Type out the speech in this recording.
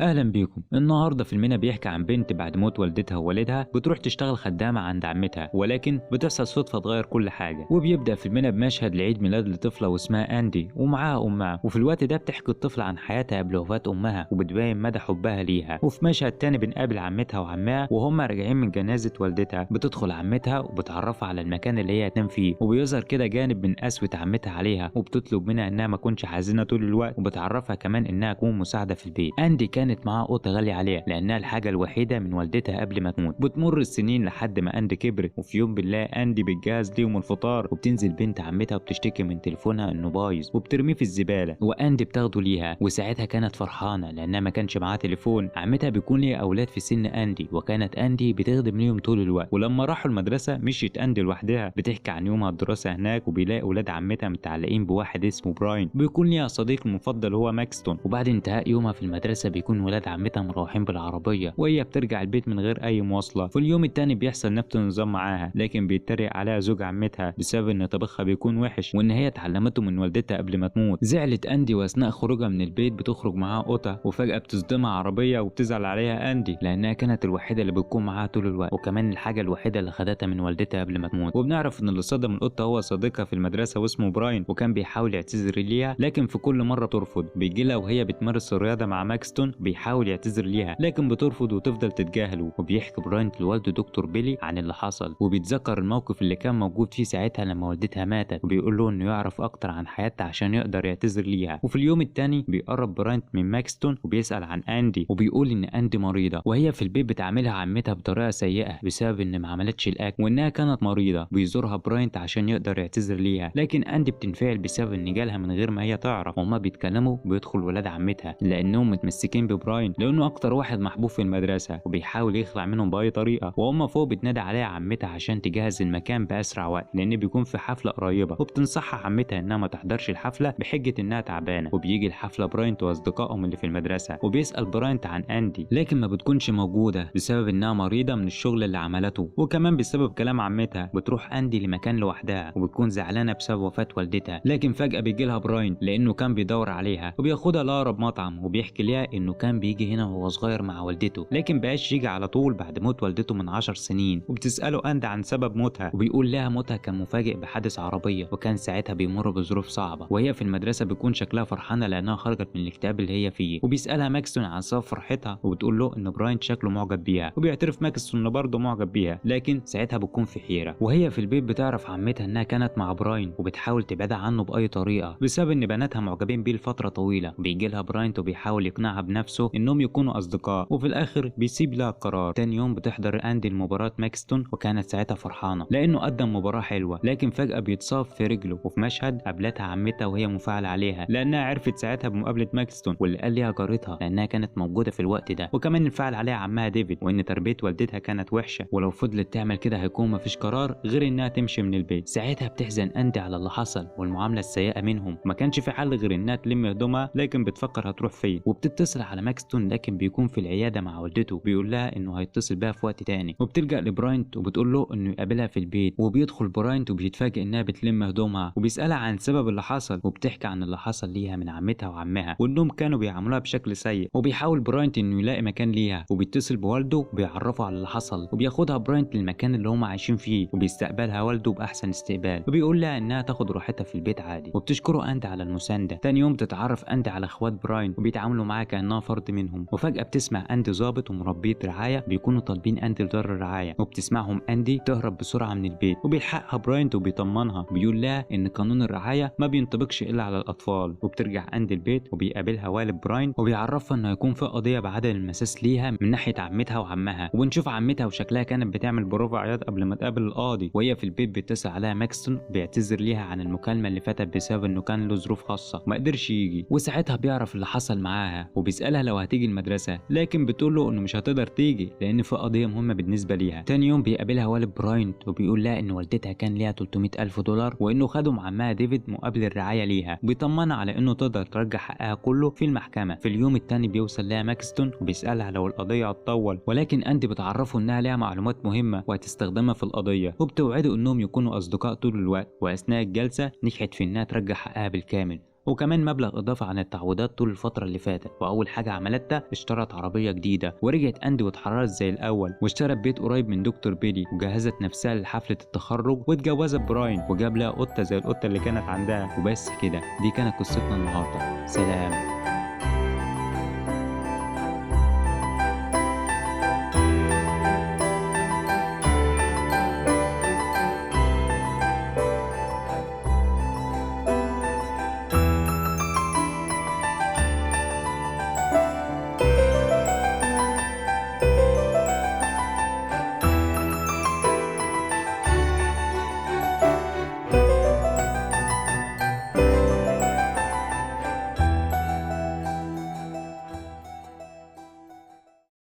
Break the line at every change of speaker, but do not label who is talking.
اهلا بيكم. النهارده فيلمنا بيحكي عن بنت بعد موت والدتها ووالدها بتروح تشتغل خدامه عند عمتها، ولكن بتحصل صدفه تغير كل حاجه. وبيبدا فيلمنا بمشهد لعيد ميلاد لطفله واسمها اندي ومعاها امها، وفي الوقت ده بتحكي الطفله عن حياتها قبل وفاه امها وبتبين مدى حبها ليها. وفي مشهد تاني بنقابل عمتها وعمها وهم راجعين من جنازه والدتها، بتدخل عمتها وبتعرفها على المكان اللي هي هتنام فيه، وبيظهر كده جانب من قسوه عمتها عليها وبتطلب منها انها ما تكونش حزينه طول الوقت، وبتعرفها كمان انها تكون مساعده في البيت. اندي كانت معاها قطه غاليه عليها لانها الحاجه الوحيده من والدتها قبل ما تموت. بتمر السنين لحد ما اندي كبرت، وفي يوم بالله اندي بتجهز ليهم الفطار، وبتنزل بنت عمتها وبتشتكي من تليفونها انه بايظ وبترميه في الزباله، واندي بتاخده ليها. وساعتها كانت فرحانه لانها ما كانش معاها تليفون. عمتها بيكون ليها اولاد في سن اندي، وكانت اندي بتخدم ليهم طول الوقت. ولما راحوا المدرسه مشيت اندي لوحدها، بتحكي عن يومها الدراسه هناك، وبيلاقي اولاد عمتها متعلقين بواحد اسمه براين بيكون ليها صديق المفضل هو ماكستون. وبعد انتهاء يومها في المدرسه بيكون ولاد عمتها مروحين بالعربيه وهي بترجع البيت من غير اي مواصله. في اليوم التاني بيحصل نفس النظام معاها، لكن بيتريق عليها زوج عمتها بسبب ان طبخها بيكون وحش وان هي اتعلمته من والدتها قبل ما تموت. زعلت اندي، واثناء خروجها من البيت بتخرج معاها قطه، وفجاه بتصدمها عربيه وبتزعل عليها اندي لانها كانت الوحيده اللي بتكون معاها طول الوقت، وكمان الحاجه الوحيده اللي خدتها من والدتها قبل ما تموت. وبنعرف ان اللي صدم القطه هو صديقها في المدرسه واسمه براين، وكان بيحاول يعتذر ليها لكن في كل مره بترفض. بيجي لها وهي بتمارس الرياضه مع ماكستون بيحاول يعتذر ليها لكن بترفض وتفضل تتجاهله. وبيحكي براين لوالده دكتور بيلي عن اللي حصل، وبيتذكر الموقف اللي كان موجود فيه ساعتها لما والدتها ماتت، وبيقول له انه يعرف اكتر عن حياتها عشان يقدر يعتذر ليها. وفي اليوم الثاني بيقرب براين من ماكستون وبيسأل عن اندي، وبيقول ان اندي مريضه وهي في البيت بتعاملها عمتها بطريقه سيئه بسبب ان ما عملتش الاكل وانها كانت مريضه. بيزورها براين عشان يقدر يعتذر ليها، لكن اندي بتنفعل بسبب ان جالها من غير ما هي تعرف. وهما بيتكلموا بيدخل ولاد عمتها لانهم متمسكين ببراين لانه اكتر واحد محبوب في المدرسه، وبيحاول يخلع منهم باي طريقه. وهم فوق بتنادي عليها عمتها عشان تجهز المكان باسرع وقت لان بيكون في حفله قريبه، وبتنصحها عمتها انها ما تحضرش الحفله بحجه انها تعبانه. وبيجي الحفله براينت واصدقائهم اللي في المدرسه، وبيسال براينت عن اندي لكن ما بتكونش موجوده بسبب انها مريضه من الشغل اللي عملته، وكمان بسبب كلام عمتها. بتروح اندي لمكان لوحدها وبتكون زعلانه بسبب وفاه والدتها، لكن فجاه بيجي لها براين لانه كان بيدور عليها وبياخدها لاقرب مطعم، وبيحكي لها انه كان بيجي هنا وهو صغير مع والدته لكن بقاش يجي على طول بعد موت والدته من 10 سنين. وبتساله اندي عن سبب موتها، وبيقول لها موتها كان مفاجئ بحادث عربيه وكان ساعتها بيمر بظروف صعبه. وهي في المدرسه بيكون شكلها فرحانه لانها خرجت من الاكتئاب اللي هي فيه. وبيسالها ماكستون عن سبب فرحتها، وبتقول له ان براين شكله معجب بيها، وبيعترف ماكستون انه برضه معجب بيها، لكن ساعتها بتكون في حيره. وهي في البيت بتعرف عمتها انها كانت مع براين وبتحاول تبعدها عنه باي طريقه بسبب ان بناتها معجبين بيه لفتره طويله. وبيجي لها براين وبيحاول يقنعها بنفسه انهم يكونوا اصدقاء، وفي الاخر بيسيب لها القرار. تاني يوم بتحضر اندي المباراه ماكستون، وكانت ساعتها فرحانه لانه قدم مباراه حلوه، لكن فجاه بيتصاب في رجله. وفي مشهد قابلتها عمتها وهي منفعله عليها لانها عرفت ساعتها بمقابله ماكستون واللي قال ليها جارتها لانها كانت موجوده في الوقت ده. وكمان انفعل عليها عمها ديفيد وان تربيه والدتها كانت وحشه ولو فضلت تعمل كده هيكون مفيش قرار غير انها تمشي من البيت. ساعتها بتحزن اندي على اللي حصل والمعامله السيئه منهم، ما كانش في حل غير انها تلم هدومها، لكن بتفكر هتروح فين. وبتتصل على ماكستون لكن بيكون في العياده مع والدته، بيقول لها انه هيتصل بيها في وقت تاني. وبتلجأ لبراينت وبتقول له انه يقابلها في البيت، وبيدخل براينت وبيتفاجئ انها بتلم هدومها وبيسالها عن سبب اللي حصل، وبتحكي عن اللي حصل ليها من عمتها وعمها وانهم كانوا بيعاملوها بشكل سيء. وبيحاول براينت انه يلاقي مكان ليها، وبيتصل بوالده وبيعرفه على اللي حصل، وبياخدها براينت للمكان اللي هم عايشين فيه، وبيستقبلها والده باحسن استقبال، وبيقول لها انها تاخد راحتها في البيت عادي. وبتشكره اندي على المسانده. تاني يوم تتعرف اندي على اخوات براين وبيتعاملوا معاها كانها فرد منهم. وفجاه بتسمع اندي ظابط ومربيه رعايه بيكونوا طالبين اندي لدار الرعايه، وبتسمعهم اندي تهرب بسرعه من البيت، وبيلحقها براين وبيطمنها بيقول لها ان قانون الرعايه ما بينطبقش الا على الاطفال. وبترجع اندي البيت وبيقابلها والد براين وبيعرفها انه هيكون في قضيه بعدم المساس ليها من ناحيه عمتها وعمها. وبنشوف عمتها وشكلها كانت بتعمل بروفا عياط قبل ما تقابل القاضي. وهي في البيت بيتصل عليها ماكستون بيعتذر ليها عن المكالمه اللي فاتت بسبب انه كان له ظروف خاصه وما قدرش يجي. وساعتها بيعرف اللي حصل معاها وبيسالها لو هتيجي المدرسه، لكن بتقول له انه مش هتقدر تيجي لان في قضيه مهمه بالنسبه ليها. تاني يوم بيقابلها والد براين وبيقول لها ان والدتها كان ليها 300 الف دولار وانه خدهم عمها ديفيد مقابل الرعايه ليها، بيطمنها على انه تقدر ترجع حقها كله في المحكمه. في اليوم الثاني بيوصل لها ماكستون وبيسالها لو القضيه هتطول، ولكن اندي بتعرفه انها ليها معلومات مهمه وهتستخدمها في القضيه، وبتوعده انهم يكونوا اصدقاء طول الوقت. واثناء الجلسه نجحت في انها ترجع حقها بالكامل. وكمان مبلغ إضافي عن التعويضات طول الفترة اللي فاتت. وأول حاجة عملتها اشترت عربية جديدة، ورجعت أندي واتحررت زي الأول، واشترت بيت قريب من دكتور بيلي، وجهزت نفسها لحفلة التخرج، واتجوزت براين، وجاب لها قطة زي القطة اللي كانت عندها. وبس كده، دي كانت قصتنا النهاردة. سلام.